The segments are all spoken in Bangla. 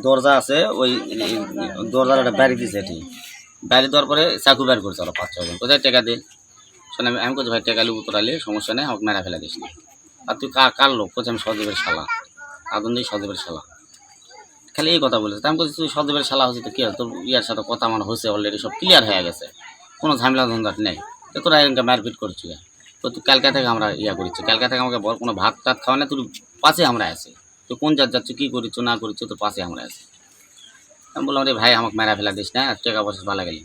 দরজা আছে ওই দরজার একটা বাড়ি দিছে এটি বাড়ি দেওয়ার পরে চাকু বের করছে ওরা 5-6 জন কোথায় টাকা দে শোনে আমি কোথায় ভাই টাকা লিবু তোরালে সমস্যা নেই আমাকে মেরা ফেলা দিস না আর তুই কার লোক কোথায় আমি সজীবের শালা আদন্দিক সজীবের শালা খালি এই কথা বলেছে আমি বলছি তুই সজীবের শালা হচ্ছে তো কি তোর ইয়ার সাথে কথা আমার হয়েছে অলরেডি সব ক্লিয়ার হয়ে গেছে কোনো ঝামেলা ঝঞ্ঝাট নেই তো তোরা এরকম মারপিট করছি তো তুই কালকা থেকে আমরা ইয়া করছি কালকা থেকে আমাকে বল কোনো ভাত টাত খাওয়া না তোর পাশে আমরা আছি তুই কোন জাত যাচ্ছ কী করিচ্ছ না করিচ্ছ তোর পাশে আমরা আছি আমি বললাম রে ভাই আমাকে মেরা ফেলা দিস না টাকা পয়সা ভালো গেলি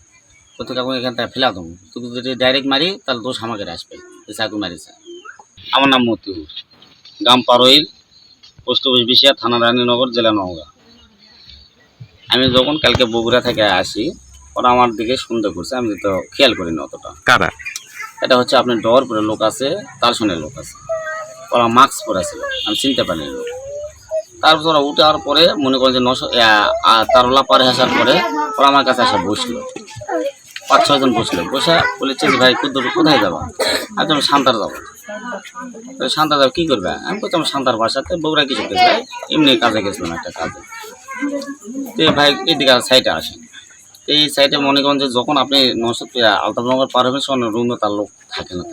তো তোকে এখান থেকে ফেলা দেবো তুই যদি ডাইরেক্ট মারি তাহলে দোষ আমাকে আসবে এই চাকু মারিছে আমার নাম মতিউর গ্রাম পারোইল পোস্ট অফিস বিশিয়া থানা রানীনগর জেলা নওগাঁ আমি যখন কালকে বগুড়া থেকে আসি ওরা আমার দিকে সন্দেহ করছে আমি তো খেয়াল করিনি অতটা কারা? এটা হচ্ছে আপনার ডর পরে লোক আছে তার সঙ্গে লোক আছে ওরা মাস্ক পরে ছিল আমি চিনতে পারিনি লোক তারপর ওরা উঠে আর পরে মনে করেন যে তারলা পারে আসার পরে ওরা আমার কাছে আসা বসলো 5-6 জন বসলো বসে বলেছে যে ভাই কোথায় যাবা আমি তুমি সান্তার যাবো সান্তার যাবো কী করবে আমি বলছি আমার সান্তার বাসাতে বগুড়া কিছু গেছে এমনি কাজে গেছিলাম একটা কাজে তো ভাই এদিকে সাইডে আসেন এই সাইডে মনে করেন যে যখন আপনি আলতাফনগর পার হবেন তখন রুমে তার লোক থাকে না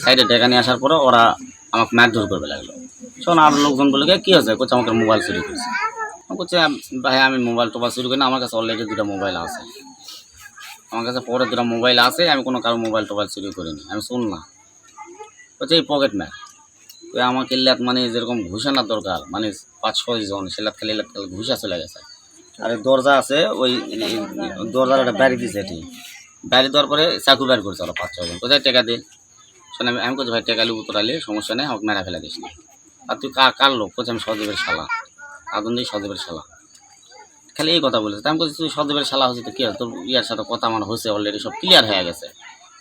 সাইডে ডেকা নিয়ে আসার পরে ওরা আমাকে মারধর করবে লাগলো শোন আর লোকজন বলে কী হয়েছে কোথাও আমাকে মোবাইল চুরি করেছে বলছে ভাই আমি মোবাইল টোবাইল চুরি করি না আমার কাছে অলরেডি 2টা মোবাইল আছে আমার কাছে পরে 2টা মোবাইল আছে আমি কোনো কারো মোবাইল টোবাইল চুরি করিনি আমি শুন না বলছে এই পকেট ম্যার তুই আমাকে মানে যেরকম ঘুষানোর দরকার মানে 5-6 জন সেলাত খেলে ঘুষা চলে গেছে আর দরজা আছে ওই দরজার একটা বাড়ি দিছে এটি বাড়ি দেওয়ার পরে চাকু বের করছে ওরা 5-6 জন কোথায় টাকা দে শোনে আমি কোথায় ভাই টাকা লিবু তোরালে সমস্যা নেই আমাকে মেরা ফেলা দিস না আর তুই কার লোক কোথায় আমি সজীবের শালা আদন্দিক সজীবের শালা খালি এই কথা বলেছে আমি বলছি তুই সজীবের শালা হচ্ছে তো কি তোর ইয়ার সাথে কথা আমার হয়েছে অলরেডি সব ক্লিয়ার হয়ে গেছে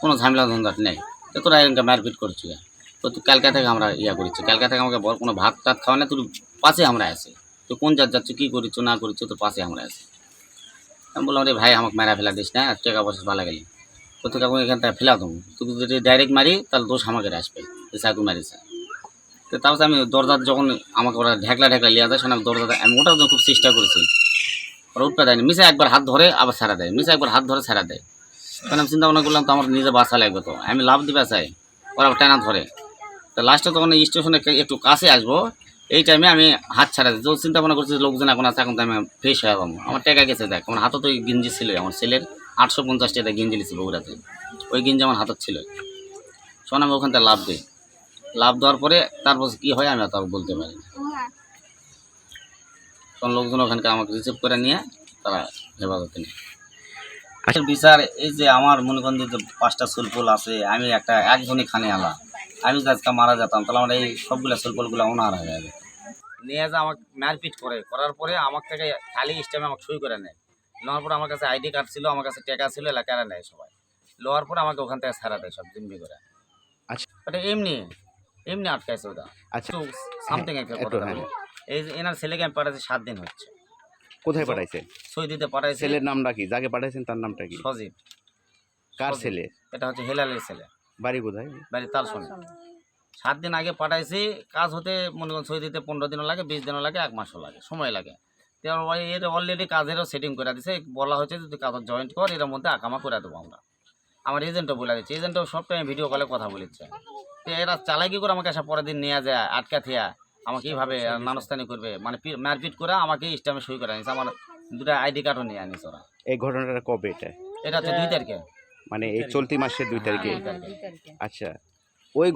কোনো ঝামেলা ঝঞ্ঝাট নেই তো তোরা এরকম মারপিট করছি তো তুই কালকা থেকে আমরা ইয়া করছি কালকা থেকে আমাকে বল কোনো ভাত টাত খাওয়া না তোর পাশে আমরা আছি তুই কোন জাত যাচ্ছ কী করিচ্ছ না করিচ্ছ তোর পাশে আমরা আছি আমি বললাম রে ভাই আমাকে মেরা ফেলা দিস না টাকা পয়সা ভালো গেলি তো তোকে এখান থেকে ফেলা দেবো তুই যদি ডাইরেক্ট মারি তাহলে দোষ আমাকে আসবে এই চাকু মারিছে তো তারপর আমি দরজার যখন আমাকে ওরা ঢেকলা লিয়া যায় শোনা দরজাটা আমি ওটাও খুব চেষ্টা করেছি ওরা উঠতে দেয়নি মিশে একবার হাত ধরে আবার ছাড়া দেয় মিশে একবার হাত ধরে ছাড়া দেয় তখন আমি চিন্তা ভাবনা করলাম তো আমার নিজে বাঁচা লাগবে তো আমি লাভ দিবে চাই ওরা টানা ধরে তো লাস্টে তখন স্টেশনে একটু কাছে আসবো এই টাইমে আমি হাত ছাড়া দিই তো চিন্তা ভাবনা করছি লোকজন এখন আছে এখন তো আমি ফ্রেশ হয়ে যাবো আমার টাকা গেছে দেখ আমার হাতে তো ওই গেঞ্জি ছিল আমার ছেলের 850 টাকা গেঞ্জি লিছি বগুড়াতে ওই গেঞ্জি আমার হাতের ছিল শোন আমি ওখান থেকে লাভ দিই লাভ দেওয়ার পরে তারপর কী হয় আমি তাও বলতে পারি না তখন লোকজন ওখানকে আমাকে রিসিভ করে নিয়ে তারা হেফাজতে নিয়ে আচ্ছা বিচার এই যে আমার মনে করেন যে 5টা সুলপুল আছে আমি একজনই খানে আলা আমি যদি আজকে মারা যেতাম তাহলে আমার এই সবগুলো সুলপুলগুলো অনার হয়ে যাবে নিয়ে যা আমাকে মারপিট করার পরে আমার থেকে খালি স্টেমে আমাকে সই করে নেয় নেওয়ার পরে আমার কাছে আইডি কার্ড ছিল আমার কাছে টাকা ছিল এলাকারা নেয় সবাই নেওয়ার পরে আমাকে ওখান থেকে ছাড়া দেয় সব জিম্মি করে আচ্ছা ওটা এমনি আটকাইছে ওটা আচ্ছা সামথিং একটা কথা এই যে এনার ছেলেকে আমি পাঠাচ্ছি 7 দিন হচ্ছে কোথায় পাঠাইছে? সই দিতে পাঠাইছে ছেলের নামটা কি? যাকে পাঠাইছেন তার নামটা কি? সজীব। কার ছেলে? এটা হচ্ছে হেলালের ছেলে। বাড়ি কোথায়? বাড়ি তার সঙ্গে 7 দিন আগে পাঠাইছি কাজ হতে মনে করেন সই দিতে 15 দিনও লাগে 20 দিনও লাগে 1 মাসও লাগে সময় লাগে তো এর অলরেডি কাজেরও সেটিং করে দিছে বলা হয়েছে যদি কাজ জয়েন্ট কর এর মধ্যে আকামা করে দেবো আমরা আমার এজেন্টও বলে দিচ্ছে এজেন্টও সব টাইম ভিডিও কলে কথা বলেছে তো এরা চালাকি করে আমাকে আসা পরের দিন নিয়ে যায় আটকা থিয়া আমাকে এইভাবে নানস্তানি করবে মানে মারপিট করে আমাকে স্টামে সই করে আনিছে আমার 2টা আইডি কার্ডও নিয়ে আনিছে ওরা এই ঘটনাটা কবে? এটা হচ্ছে 2 তারিখে মানে এই চলতি মাসের 2 তারিখে। আচ্ছা ওই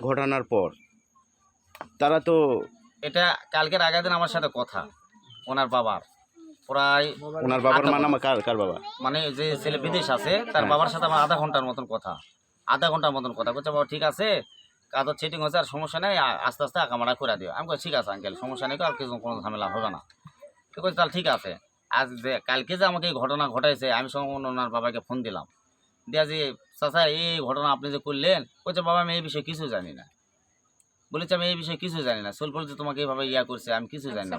ঘটনার পর তারা তো এটা কালকের আগের দিন আমার সাথে কথা ওনার বাবার প্রায় ওনার বাবার মানে কার বাবা মানে যে ছেলে বিদেশ আছে তার বাবার সাথে আমার আধা ঘন্টার মতন কথা বলছে বাবা ঠিক আছে কাজের সেটিং হয়েছে আর সমস্যা নেই আস্তে আস্তে আঁকামারা করে দিও আমি ঠিক আছে আঙ্কেল সমস্যা নেই আর কিছু কোনো ঝামেলা হবে না ঠিক আছে তাহলে ঠিক আছে আজ যে কালকে যে আমাকে এই ঘটনা ঘটাইছে আমি সঙ্গে ওনার বাবাকে ফোন দিলাম দিয়া যে চাচা এই ঘটনা আপনি যে করলেন বলছে বাবা আমি এই বিষয়ে কিছু জানি না বলেছে আমি এই বিষয়ে কিছু জানি না সোলপল যে তোমাকে এইভাবে ইয়া করছে আমি কিছু জানি না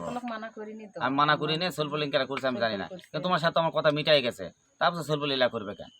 আমি মানা করি না সোলপল ইনকারা করছে আমি জানি না কিন্তু তোমার সাথে আমার কথা মিটাই গেছে তারপর সোলপল ইলা করবে কেন